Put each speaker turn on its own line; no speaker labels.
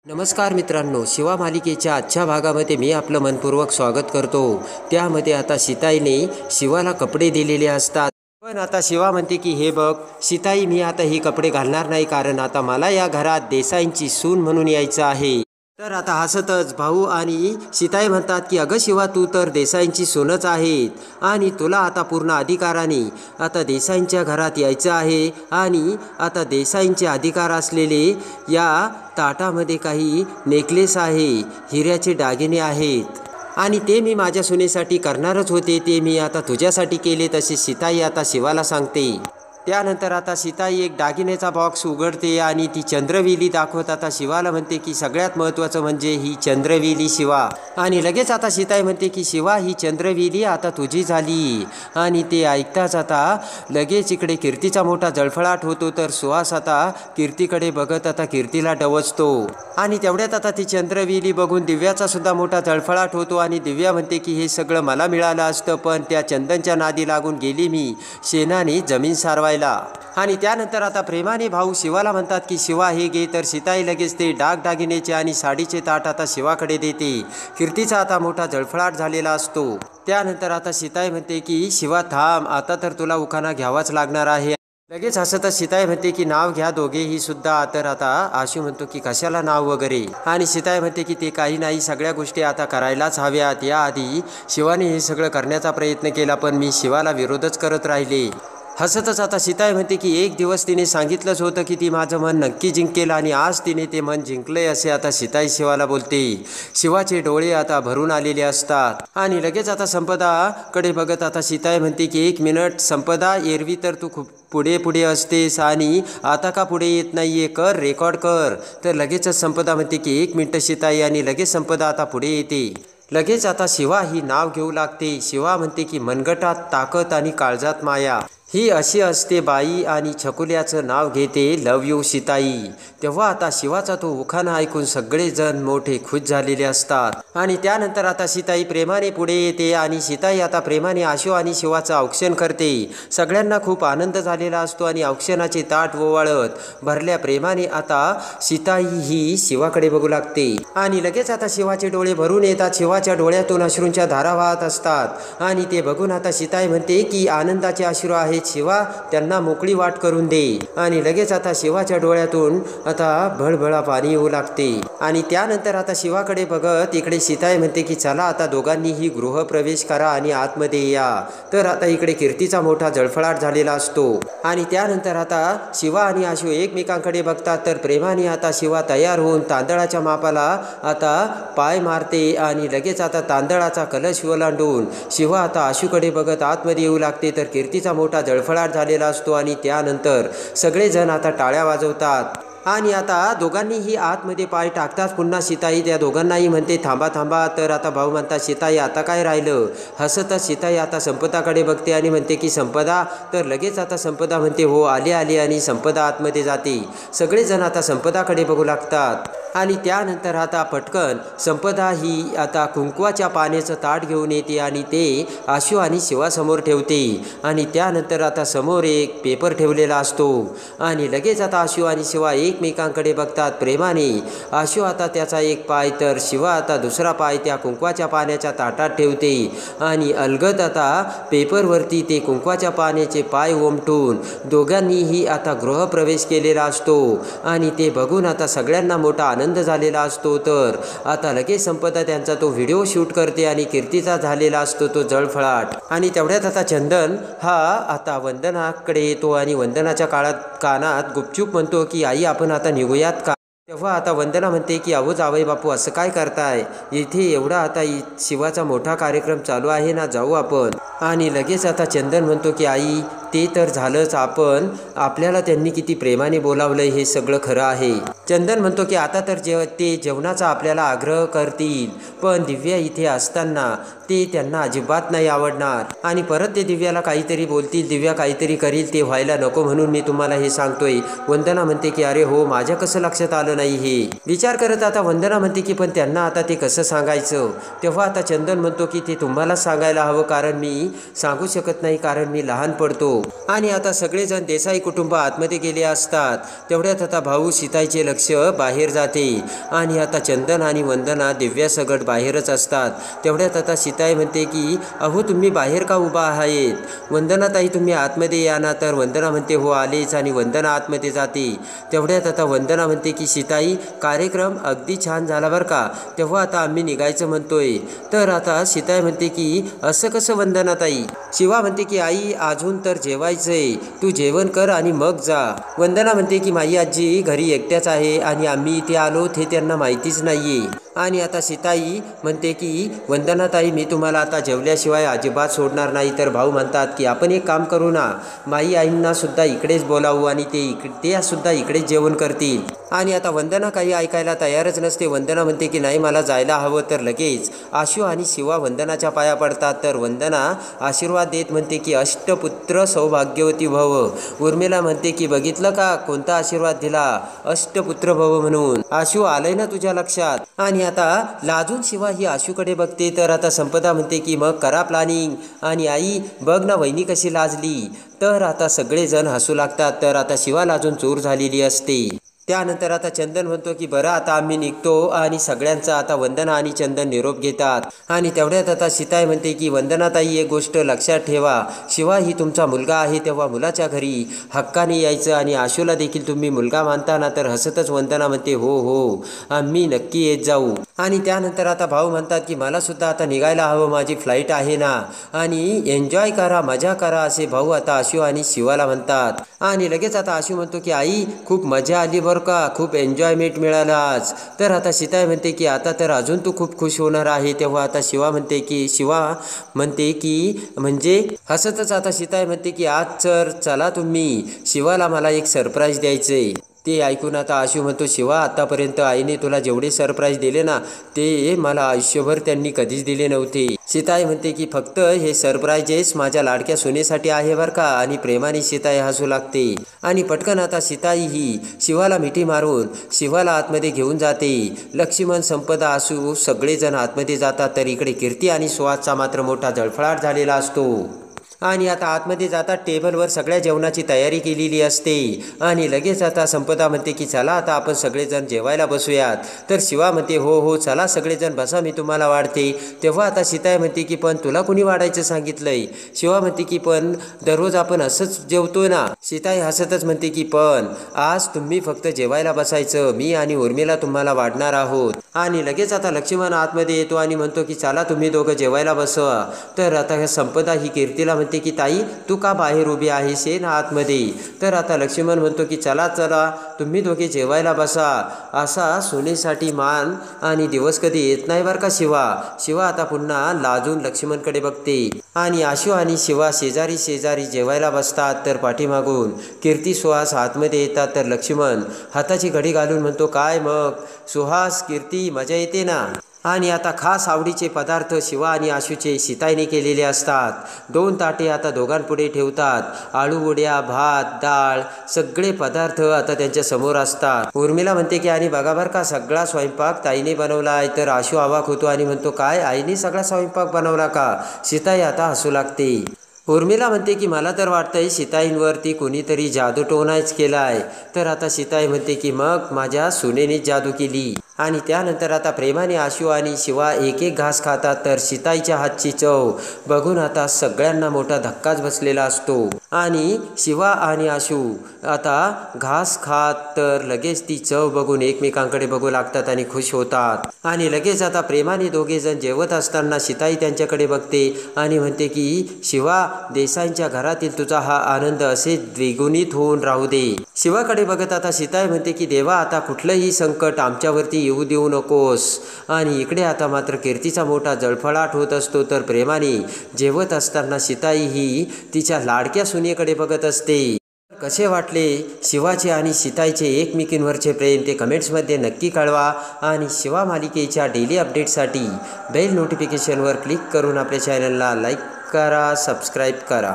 नमस्कार मित्रांनो, शिवा मालिकेच्या आजच्या भागामध्ये मी आपलं मनपूर्वक स्वागत करतो। त्यामध्ये आता सीताईने शिवाला कपडे दिलेले असतात, पण आता शिवा म्हणते की हे बघ सीताई, मी आता ही कपडे घालणार नाही, कारण आता मला या घरात देसाईंची सून म्हणून यायचं आहे। तर आता हसतच भाऊ आणि सीताई म्हणतात की अगं शिवा, तू तर देसाईंची सूनच आहेत आणि तुला आता पूर्ण अधिकाराने आता देसाईंच्या घरात यायचं आहे। आणि आता देसाईंचे अधिकार असलेले या ताटामध्ये काही नेकलेस आहे, हिऱ्याचे दागिने आहेत आणि ते मी माझ्या सुनेसाठी करणारच होते, ते मी आता तुझ्यासाठी केले, तसे सीताई आता शिवाला सांगते। त्यानंतर आता सीताई एक दागिन्याचा बॉक्स उघडते आणि ती चंद्रवेली दाखवत आता शिवाला म्हणते की सगळ्यात महत्त्वाचं म्हणजे ही चंद्रवेली शिवा। आणि लगेच आता सीताई म्हणते की शिवा, ही चंद्रवेली आता तुझी झाली। आणि ते ऐकताच आता लगेच इकडे कीर्तीचा मोठा जळफळाट होतो, तर सुहास आता कीर्तीकडे बघत आता कीर्तीला डवचतो आणि तेवढ्यात आता ती चंद्रवेली बघून दिव्याचा सुद्धा मोठा जळफळाट होतो आणि दिव्या म्हणते की हे सगळं मला मिळालं असतं, पण त्या चंदनच्या नादी लागून गेली मी शेणाने जमीन सारवायला। आणि त्यानंतर आता प्रेमाने भाऊ शिवाला म्हणतात की शिवा हे घे, तर सीताई लगेच ते दागिन्याचे आणि साडीचे ताट आता शिवाकडे देते। कीर्तीचा आता मोठा जळफळाट झालेला असतो। त्यानंतर आता सीताई म्हणते की शिवा थांब, आता तर तुला उखाणा घ्यावाच लागणार आहे। लगेच हसतच सीताई म्हणते की नाव घ्या दोघेही सुद्धा। तर आता आशू म्हणतो की कशाला नाव वगैरे, आणि सीताई म्हणते की ते काही नाही, सगळ्या गोष्टी आता करायलाच हव्यात। याआधी शिवाने हे सगळं करण्याचा प्रयत्न केला, पण मी शिवाला विरोधच करत राहिले। हसतच आता सीताई म्हणते की एक दिवस तिने सांगितलंच होतं की ती माझं मन नक्की जिंकेल, आणि आज तिने ते मन जिंकले असे आता सीताई शिवाला बोलते। शिवाचे डोळे आता भरून आलेले असतात आणि लगेच आता संपदाकडे बघत आता सीताई म्हणते की एक मिनिट संपदा, एरवी तर तू खूप पुढे पुढे असतेस आणि आता का पुढे येत नाहीये, कर रेकॉर्ड कर। तर लगेचच संपदा म्हणते की एक मिनिट सीताई, आणि लगेच संपदा आता पुढे येते। लगेच आता शिवा ही नाव घेऊ लागते। शिवा म्हणते की मनगटात ताकद आणि काळजात माया, ही अशी असते बाई, आणि छकुल्याचं नाव घेते लव यू सीताई। तेव्हा आता शिवाचा तो उखाणा ऐकून सगळेजण मोठे खुश झालेले असतात। आणि त्यानंतर आता सीताई प्रेमाने पुढे येते आणि सीताई आता प्रेमाने आशू आणि शिवाचं औक्षण करते। सगळ्यांना खूप आनंद झालेला असतो आणि औक्षणाचे ताट ओवाळत भरल्या प्रेमाने आता सीताई ही शिवाकडे बघू लागते आणि लगेच आता शिवाचे डोळे भरून येतात। शिवाच्या डोळ्यातून अश्रूंच्या धारा वाहत असतात आणि ते बघून आता सीताई म्हणते की आनंदाचे अश्रू आहेत शिवा, त्यांना मोकळी वाट करून दे। आणि लगेच आता शिवाच्या डोळ्यातून आता भळभळा पाणी येऊ लागते। आणि त्यानंतर आता शिवाकडे बघत इकडे सीताई म्हणते की चला आता दोघांनीही गृहप्रवेश करा आणि आतमध्ये या। तर आता इकडे कीर्तीचा मोठा जळफळाट झालेला असतो आणि त्यानंतर आता शिवा आणि आशू एकमेकांकडे बघतात। तर प्रेमाने आता शिवा तयार होऊन तांदळाच्या मापाला आता पाय मारते आणि लगेच आता तांदळाचा कलश ओलांडून शिवा आता आशूकडे बघत आतमध्ये येऊ लागते। तर कीर्तीचा मोठा जळफळाट झालेला असतो आणि त्यानंतर सगळेजण आता टाळ्या वाजवतात आणि आता दोघांनीही आतमध्ये पाय टाकतात। पुन्हा सीताई त्या दोघांनाही म्हणते थांबा थांबा। तर आता भाऊ म्हणतात सीताई आता काय राहिलं। हसतच सीताई आता संपदाकडे बघते आणि म्हणते की संपदा। तर लगेच आता संपदा म्हणते हो आले आले, आणि संपदा आतमध्ये जाते। सगळेजण आता संपदाकडे बघू लागतात आणि त्यानंतर आता पटकन संपदा ही आता कुंकवाच्या पाण्याचं ताट घेऊन येते आणि ते आशू आणि शिवासमोर ठेवते। आणि त्यानंतर आता समोर एक पेपर ठेवलेला असतो आणि लगेच आता आशू आणि शिवा एकमेकांकडे बघतात प्रेमाने। आशू आता त्याचा एक पाय तर शिवा आता दुसरा पाय त्या कुंकवाच्या पाण्याच्या ताटात ठेवते आणि अलगद आता पेपरवरती ते कुंकवाच्या पाण्याचे पाय उमटून दोघांनीही आता गृहप्रवेश केलेला असतो आणि ते बघून आता सगळ्यांना मोठा आनंद झालेला असतो। तर आता लगेच संपदा त्यांचा तो व्हिडिओ शूट करते आणि कीर्तीचा झालेला असतो तो जळफळाट। आणि तेवढ्यात आता चंदन हा आता वंदनाकडे येतो आणि वंदनाच्या कानात गुपचूप म्हणतो की आई आपण आता निघूयात का। तेव्हा आता वंदना म्हणते की अहो जावई बापू असं काय करताय, इथे एवढा आता शिवाचा मोठा कार्यक्रम चालू आहे ना, जाऊ आपण। आणि लगेच आता चंदन म्हणतो की आई ते तर झालंच, आपण आपल्याला त्यांनी किती प्रेमाने बोलावलंय हे सगळं खरं आहे। चंदन म्हणतो की आता तर ते जेवणाचा आपल्याला आग्रह करतील, पण दिव्या इथे असताना ते त्यांना अजिबात नाही आवडणार आणि परत ते दिव्याला काहीतरी बोलतील, दिव्या काहीतरी करील, ते व्हायला नको म्हणून मी तुम्हाला हे सांगतोय। वंदना म्हणते की अरे हो, माझ्या कसं लक्षात आलं नाही हे विचार करत आता वंदना म्हणते की पण त्यांना आता ते कसं सांगायचं। तेव्हा आता चंदन म्हणतो की ते तुम्हालाच सांगायला हवं, कारण मी सांगू शकत नाही, कारण मी लहान पडतो। आणि आता सगळेजण देसाई कुटुंब आतमध्ये गेले असतात. तेवढ्यात आता भाऊ सीताईचे लक्ष बाहेर जाते आणि आता चंदन आणि वंदना दिव्या सगट बाहेरच असतात. तेवढ्यात आता सीताई म्हणते की अहो तुम्ही बाहेर का उभा आहेत? वंदनाताई तुम्ही आतमध्ये या ना. तर वंदना म्हणते हो आलेच आणि वंदना आतमध्ये जाते. तेवढ्यात आता वंदना म्हणते की सीताई कार्यक्रम अगदी छान झाला बरं का, तेव्हा आता आम्ही निघायचं म्हणतोय. तर आता सीताई म्हणते की असं कसं वंदनाताई? शिवा म्हणते की आई अजून तर जेवायचंय, तू जेवण कर आणि मग जा. वंदना म्हणते की माई आजी घरी एकट्याच आहे आणि आम्ही इथे आलो हे त्यांना माहितीच नाहीये. आणि आता सीताई म्हणते की वंदनाताई मी तुम्हाला आता जेवल्याशिवाय अजिबात सोडणार नाही. तर भाऊ म्हणतात की आपण एक काम करू ना, माई आईंना सुद्धा इकडेच बोलावू आणि ते सुद्धा इकडेच जेवण करतील. आणि आता वंदना काही ऐकायला तयारच नसते. वंदना म्हणते की नाही मला जायला हवं. तर लगेच आशू आणि शिवा वंदनाच्या पाया पडतात. तर वंदना आशीर्वाद देत म्हणते की अष्टपुत्र सौभाग्यवती भव. उर्मिला म्हणते की बघितलं का कोणता आशीर्वाद दिला, अष्टपुत्र भव म्हणून. आशू आलंय ना तुझ्या लक्षात? आणि आता लाजून शिवा ही आशूकडे बघते. तर आता संपदा म्हणते की मग करा प्लॅनिंग. आणि आई बघ ना वहिनी कशी लाजली. तर आता सगळेजण हसू लागतात. तर आता शिवा लाजून चूर झालेली असते. त्यानंतर आता चंदन म्हणतो की बरं आता आम्ही निघतो आणि सगळ्यांचा आता वंदना आणि चंदन निरोप घेतात. आणि तेवढ्यात आता सीताई म्हणते की वंदनाताई एक गोष्ट लक्षात ठेवा, शिवा ही तुमचा मुलगा आहे तेव्हा मुलाच्या घरी हक्काने यायचं आणि आशूला देखील तुम्ही मुलगा मानता ना. तर हसतच वंदना म्हणते हो हो आम्ही नक्की येत जाऊ. आणि त्यानंतर आता भाऊ म्हणतात की मला सुद्धा आता निघायला हवं, माझी फ्लाईट आहे ना, आणि एन्जॉय करा मजा करा असे भाऊ आता आशू आणि शिवाला म्हणतात. आणि लगेच आता आशू म्हणतो की आई खूप मजा आली बरं का, खूप एन्जॉयमेंट मिळालं आज. तर आता सीताई म्हणते की आता तर अजून तू खूप खुश होणार आहे. तेव्हा आता शिवा म्हणते की म्हणजे हसतच आता सीताई म्हणते की आज चला तुम्ही शिवाला मला एक सरप्राईज द्यायचंय. ते ऐकून आता आशू म्हणतो शिवा आतापर्यंत आईने तुला जेवढे सरप्राईज दिले ना ते मला आयुष्यभर त्यांनी कधीच दिले नव्हते. सीताई म्हणते की फक्त हे सरप्राईजेस माझ्या लाडक्या सुनेसाठी आहे बरं का. आणि प्रेमाने सीताई हसू लागते. आणि पटकन आता सीताई ही शिवाला मिठी मारून शिवाला आतमध्ये घेऊन जाते. लक्ष्मण संपदा आशू सगळेजण आतमध्ये जातात. तर इकडे कीर्ती आणि सुहासचा मात्र मोठा जळफळाट झालेला असतो. आणि आता आतमध्ये जातात. टेबलवर सगळ्या जेवणाची तयारी केलेली असते. आणि लगेच आता संपदा म्हणते की चला आता आपण सगळेजण जेवायला बसूयात. तर शिवा म्हणते हो हो चला सगळेजण बसा मी तुम्हाला वाढते. तेव्हा आता सीताई म्हणते की पण तुला कुणी वाढायचं सांगितलंय? शिवा म्हणते की पण दररोज आपण असंच जेवतोय ना. सीताई हसतच म्हणते की पण आज तुम्ही फक्त जेवायला बसायचं, मी आणि उर्मिला तुम्हाला वाढणार आहोत. आणि लगेच आता लक्ष्मण आतमध्ये येतो आणि म्हणतो की चला तुम्ही दोघं जेवायला बसवा. तर आता संपदा ही कीर्तीला म्हणते की ताई तू का बाहेर उभी आहेस ये ना आतमध्ये. तर आता लक्ष्मण म्हणतो की चला चला तुम्ही दोघे जेवायला बसा. असा सोनेसाठी मान आणि दिवस कधी येत नाही बरं का शिवा आता पुन्हा लाजून लक्ष्मणकडे बघते. आणि आशू आणि शिवा शेजारी शेजारी जेवायला बसतात. तर पाठीमागून कीर्ती सुहास आतमध्ये येतात. तर लक्ष्मण हाताची घडी घालून म्हणतो काय मग सुहास कीर्ती मजा येते ना. आणि आता खास आवडीचे पदार्थ शिवा आणि आशूचे सीताईने केलेले असतात. 2 ताटे आता दोघांपुढे ठेवतात. आळू वड्या भात डाळ सगळे पदार्थ आता त्यांच्या समोर असतात. उर्मिला म्हणते की आणि बघा बरं का सगळा स्वयंपाक ताईने बनवला आहे. तर आशू अवाक होतो आणि म्हणतो काय आईने सगळा स्वयंपाक बनवला का? सीताई आता हसू लागते. उर्मिला म्हणते की मला तर वाटतंय सीताईंवरती कोणीतरी जादूटोणाच केला आहे. तर आता सीताई म्हणते की मग माझ्या सुनेने जादू केली. आणि त्यानंतर आता प्रेमाने आशू आणि शिवा एक एक घास खातात. तर सीताईच्या हातची चव बघून आता सगळ्यांना मोठा धक्काच बसलेला असतो. आणि शिवा आणि आशू आता घास खात तर लगेच ती चव बघून एकमेकांकडे बघू लागतात आणि खुश होतात. आणि लगेच आता प्रेमाने दोघेजण जेवत असताना सीताई त्यांच्याकडे बघते आणि म्हणते की शिवा देसाईंच्या घरातील तुझा हा आनंद असे द्विगुणित होऊन राहू दे. शिवाकडे बघत आता सीताई म्हणते की देवा आता कुठलंही संकट आमच्यावरती येऊ देऊ नकोस. आणि इकडे आता मात्र कीर्तीचा मोठा जळफळाट होत असतो. तर प्रेमाने जेवत असताना सीताई ही तिच्या लाडक्या सुनेकडे बघत असते. कसे वाटले शिवाचे आणि सीताईचे एकमेकींवरचे प्रेम ते कमेंट्समध्ये नक्की कळवा. आणि शिवा मालिकेच्या डेली अपडेटसाठी बेल नोटिफिकेशनवर क्लिक करून आपल्या चॅनलला लाईक करा, सबस्क्राईब करा.